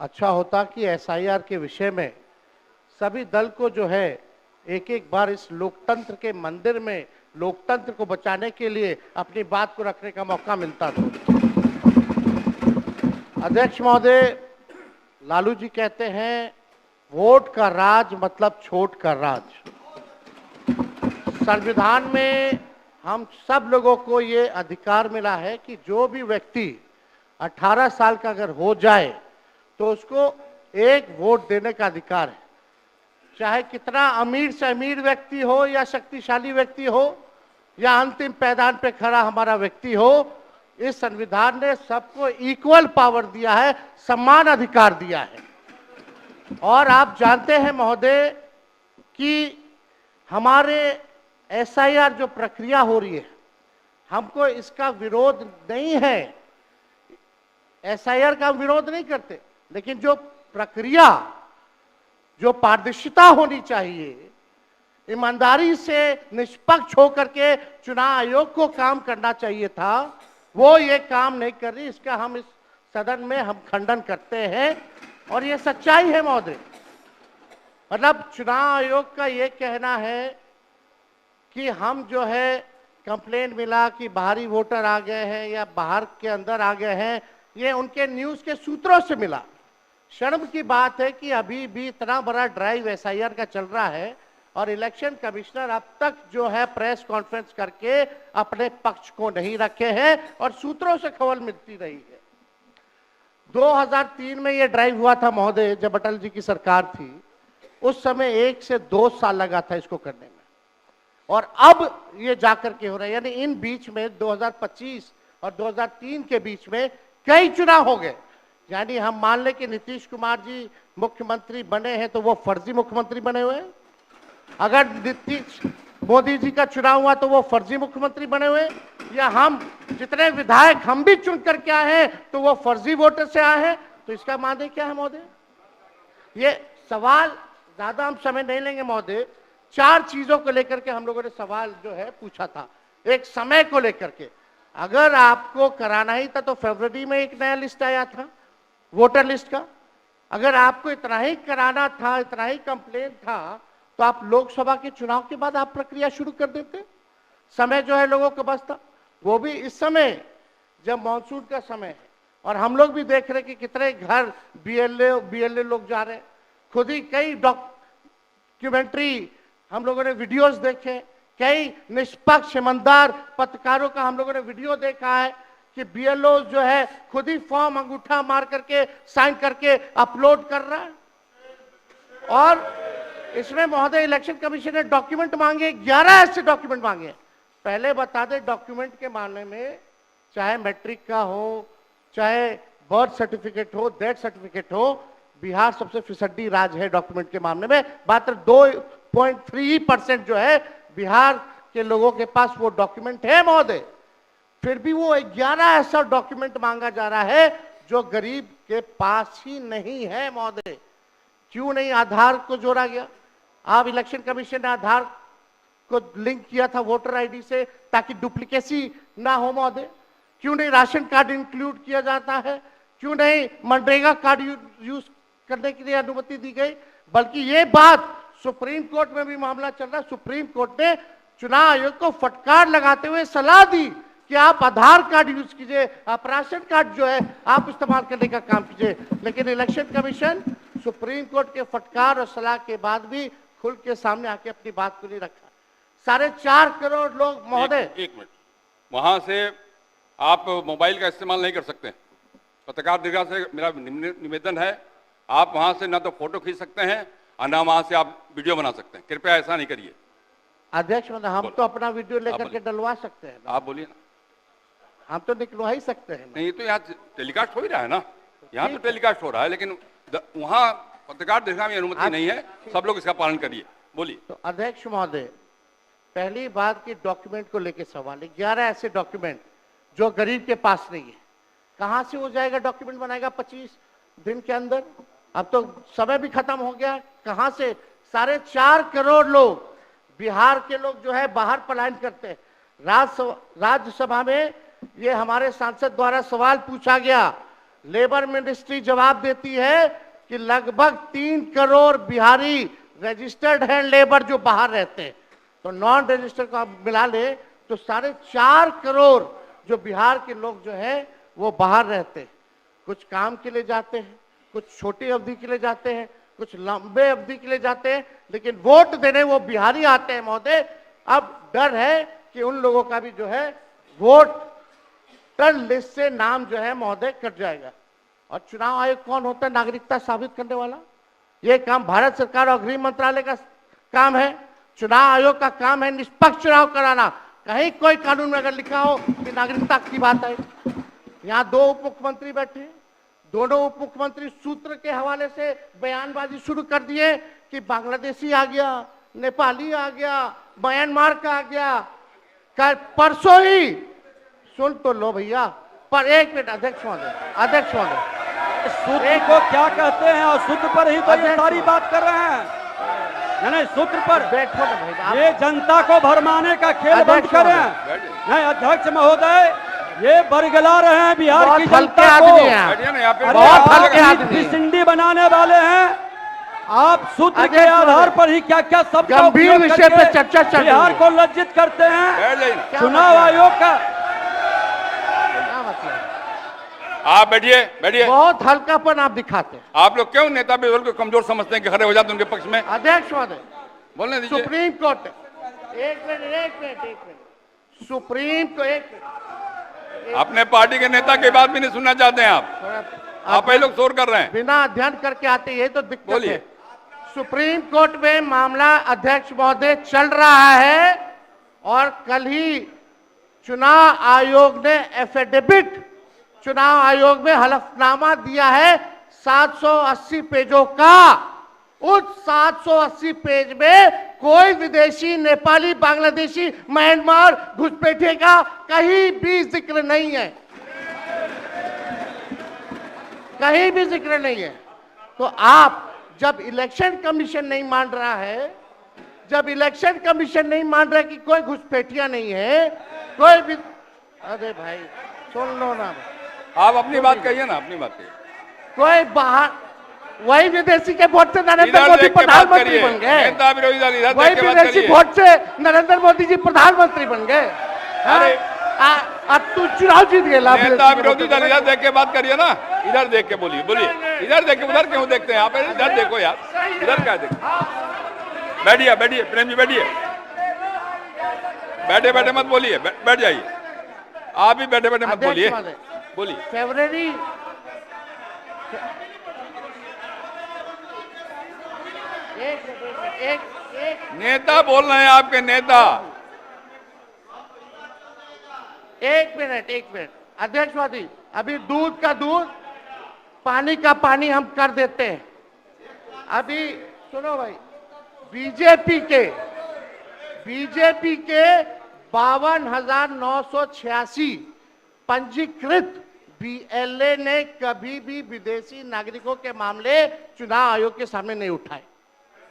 अच्छा होता कि एसआईआर के विषय में सभी दल को जो है एक एक बार इस लोकतंत्र के मंदिर में लोकतंत्र को बचाने के लिए अपनी बात को रखने का मौका मिलता तो। अध्यक्ष महोदय, लालू जी कहते हैं वोट का राज मतलब छोट का राज। संविधान में हम सब लोगों को ये अधिकार मिला है कि जो भी व्यक्ति 18 साल का अगर हो जाए तो उसको एक वोट देने का अधिकार है, चाहे कितना अमीर से अमीर व्यक्ति हो या शक्तिशाली व्यक्ति हो या अंतिम पैदान पे खड़ा हमारा व्यक्ति हो। इस संविधान ने सबको इक्वल पावर दिया है, समान अधिकार दिया है। और आप जानते हैं महोदय कि हमारे एसआईआर जो प्रक्रिया हो रही है, हमको इसका विरोध नहीं है, एसआईआर का विरोध नहीं करते, लेकिन जो प्रक्रिया, जो पारदर्शिता होनी चाहिए, ईमानदारी से निष्पक्ष होकर के चुनाव आयोग को काम करना चाहिए था, वो ये काम नहीं कर रही। इसका हम इस सदन में हम खंडन करते हैं और ये सच्चाई है महोदय। मतलब चुनाव आयोग का ये कहना है कि हम जो है कंप्लेंट मिला कि बाहरी वोटर आ गए हैं या बाहर के अंदर आ गए हैं, ये उनके न्यूज के सूत्रों से मिला। शर्म की बात है कि अभी भी इतना बड़ा ड्राइव एसआईआर का चल रहा है और इलेक्शन कमिश्नर अब तक जो है प्रेस कॉन्फ्रेंस करके अपने पक्ष को नहीं रखे हैं और सूत्रों से खबर मिलती रही है। 2003 में ये ड्राइव हुआ था महोदय, जब अटल जी की सरकार थी, उस समय 1 से 2 साल लगा था इसको करने में, और अब ये जाकर के हो रहा है। यानी इन बीच में 2025 और 2003 के बीच में कई चुनाव हो गए। यानी हम मान लें कि नीतीश कुमार जी मुख्यमंत्री बने हैं तो वो फर्जी मुख्यमंत्री बने हुए हैं। अगर नीतीश मोदी जी का चुनाव हुआ तो वो फर्जी मुख्यमंत्री बने हुए, या हम जितने विधायक हम भी चुन करके आए हैं तो वो फर्जी वोटर से आए हैं। तो इसका माने क्या है महोदय? ये सवाल ज्यादा हम समय नहीं लेंगे महोदय। 4 चीजों को लेकर के हम लोगों ने सवाल जो है पूछा था। एक, समय को लेकर के, अगर आपको कराना ही था तो फरवरी में एक नया लिस्ट आया था वोटर लिस्ट का। अगर आपको इतना ही कराना था, इतना ही कंप्लेंट था, तो आप लोकसभा के चुनाव के बाद आप प्रक्रिया शुरू कर देते। समय जो है लोगों के पास था, वो भी इस समय जब मानसून का समय है और हम लोग भी देख रहे हैं कि कितने घर बीएलए लोग जा रहे हैं। खुद ही कई डॉक्यूमेंट्री हम लोगों ने वीडियोस देखे, कई निष्पक्ष ईमानदार पत्रकारों का हम लोगों ने वीडियो देखा है कि बीएलओ जो है खुद ही फॉर्म अंगूठा मार करके साइन करके अपलोड कर रहा है। और इसमें महोदय इलेक्शन कमीशन ने डॉक्यूमेंट मांगे, 11 ऐसे डॉक्यूमेंट मांगे। पहले बता दें, डॉक्यूमेंट के मामले में चाहे मैट्रिक का हो, चाहे बर्थ सर्टिफिकेट हो, डेथ सर्टिफिकेट हो, बिहार सबसे फिसड्डी राज्य है डॉक्यूमेंट के मामले में। मात्र 2.3% जो है बिहार के लोगों के पास वो डॉक्यूमेंट है महोदय। फिर भी वो 11 ऐसा डॉक्यूमेंट मांगा जा रहा है जो गरीब के पास ही नहीं है महोदय। क्यों नहीं आधार को जोड़ा गया? आप इलेक्शन कमीशन ने आधार को लिंक किया था वोटर आईडी से ताकि डुप्लीकेसी ना हो महोदय। क्यों नहीं राशन कार्ड इंक्लूड किया जाता है? क्यों नहीं मनरेगा कार्ड यूज करने के लिए अनुमति दी गई? बल्कि ये बात सुप्रीम कोर्ट में भी मामला चल रहा है। सुप्रीम कोर्ट ने चुनाव आयोग को फटकार लगाते हुए सलाह दी कि आप आधार कार्ड यूज कीजिए, आप राशन कार्ड जो है आप इस्तेमाल करने का काम कीजिए। लेकिन इलेक्शन कमीशन सुप्रीम कोर्ट के फटकार और सलाह के बाद भी खुल के सामने आके अपनी बात को नहीं रखा। 4.5 करोड़ लोग महोदय। एक मिनट, वहां से आप मोबाइल का इस्तेमाल नहीं कर सकते। पत्रकार दीर्घा से मेरा निवेदन है, आप वहां से ना तो फोटो खींच सकते हैं और ना वहां से आप वीडियो बना सकते हैं। कृपया ऐसा नहीं करिए। अध्यक्ष महोदय, हम तो अपना वीडियो लेकर के डलवा सकते हैं। आप बोलिए ना। हम तो निकलवा ही सकते हैं। नहीं तो यहाँ टेलीकास्ट हो ही रहा है ना, यहाँ तो टेलीकास्ट हो रहा है, लेकिन वहाँ पत्रकार दीर्घा में अनुमति नहीं है। सब लोग इसका पालन करिए। बोलिए। तो अध्यक्ष महोदय, पहली बात की डॉक्यूमेंट को लेकर सवाल है। 11 ऐसे डॉक्यूमेंट जो गरीब के पास नहीं है, कहां से हो जाएगा? डॉक्यूमेंट बनाएगा 25 दिन के अंदर? अब तो समय भी खत्म हो गया। कहां से 4.5 करोड़ लोग बिहार के लोग जो है बाहर पलायन करते हैं। राज्यसभा में ये हमारे सांसद द्वारा सवाल पूछा गया लेबर मिनिस्ट्री जवाब देती है कि लगभग 3 करोड़ बिहारी रजिस्टर्ड हैं लेबर जो बाहर रहते हैं, तो नॉन रजिस्टर्ड को आप मिला ले तो 4.5 करोड़ जो बिहार के लोग जो हैं वो बाहर रहते हैं। कुछ काम के लिए जाते हैं, कुछ छोटी अवधि के लिए जाते हैं, कुछ लंबे अवधि के लिए जाते हैं, लेकिन वोट देने वो बिहारी आते हैं महोदय। अब डर है कि उन लोगों का भी जो है वोटर लिस्ट से नाम जो है महोदय कट जाएगा। और चुनाव आयोग कौन होता है नागरिकता साबित करने वाला? ये काम भारत सरकार और गृह मंत्रालय का काम है। चुनाव आयोग का काम है निष्पक्ष चुनाव कराना। कहीं कोई कानून में अगर लिखा हो कि नागरिकता की बात है। यहाँ 2 उप मुख्यमंत्री बैठे, दोनों उप मुख्यमंत्री सूत्र के हवाले से बयानबाजी शुरू कर दिए कि बांग्लादेशी आ गया, नेपाली आ गया, म्यांमार का आ गया। कल परसों ही सुन तो लो भैया, पर एक मिनट अध्यक्ष महोदय, सूत्र को क्या कहते हैं और सूत्र पर ही तो ये सारी बात कर रहे हैं। नहीं, सूत्र पर बैठो ना भाई, ये जनता को भरमाने का खेल बंद करें। नहीं अध्यक्ष महोदय, ये बरगला रहे हैं बिहार की जनता को। बहुत हल्के आदमी सिंडी बनाने वाले हैं। आप सूत्र के आधार पर ही क्या क्या सब गंभीर विषय पे चर्चा चल रही है। बिहार को लज्जित करते हैं। चुनाव आयोग का आप बैठिए। बहुत हल्कापन आप दिखाते हैं। आप लोग क्यों नेता विरोध को कमजोर समझते हैं कि खड़े हो जाते हैं उनके पक्ष में? अध्यक्ष महोदय, बोलने दीजिए। सुप्रीम कोर्ट एक मिनट सुप्रीम को एक मिनट अपने पार्टी के नेता की बात भी नहीं सुनना चाहते हैं आप ही लोग शोर कर रहे हैं। बिना अध्ययन करके आते, ये तो दिक्कत बोलिए। है। सुप्रीम कोर्ट में मामला अध्यक्ष महोदय चल रहा है और कल ही चुनाव आयोग ने एफिडेविट, चुनाव आयोग में हलफनामा दिया है 780 पेजों का। उस 780 पेज में कोई विदेशी, नेपाली, बांग्लादेशी, म्यांमार, घुसपैठे का कहीं भी जिक्र नहीं है, कहीं भी जिक्र नहीं है। तो आप जब इलेक्शन कमीशन नहीं मान रहा है, जब इलेक्शन कमीशन नहीं मान रहा है कि कोई घुसपैठिया नहीं है, कोई भी, अरे भाई सुन लो ना, आप अपनी बात कहिए ना, अपनी बात कहिए। कोई बाहर, वही विदेशी के वोट से नरेंद्र मोदी प्रधानमंत्री बन गए। नेता विरोधी दल इधर वही देख के बात विदेशी करिए। वोट से नरेंद्र मोदी जी प्रधानमंत्री बन गए। अरे अब तू चुनाव जीत गए। नेता विरोधी दल इधर देख के बात करिए ना, इधर देख के बोलिए। इधर देख के, उधर क्यों देखते हैं आप? इधर देखो यार, इधर क्या देखते? बैठिए प्रेम जी, बैठिए। बैठे मत बोलिए, बैठ जाइए। आप भी बैठे मत बोलिए। फरवरी एक नेता बोल रहे हैं, आपके नेता। एक मिनट अध्यक्ष महोदय, अभी दूध का दूध, पानी का पानी हम कर देते हैं। अभी सुनो भाई, बीजेपी के 52,986 पंजीकृत बीएलए ने कभी भी विदेशी नागरिकों के मामले चुनाव आयोग के सामने नहीं उठाए।